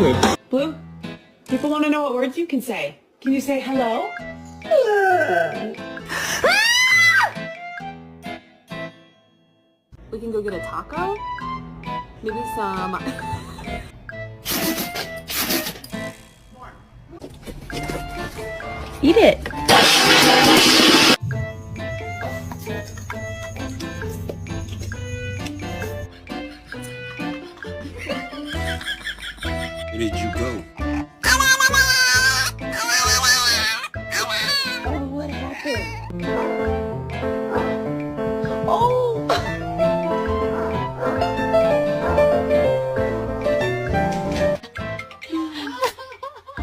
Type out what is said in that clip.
exactly. Blue, people want to know what words you can say. Can you say hello? We can go get a taco? Maybe some... Eat it.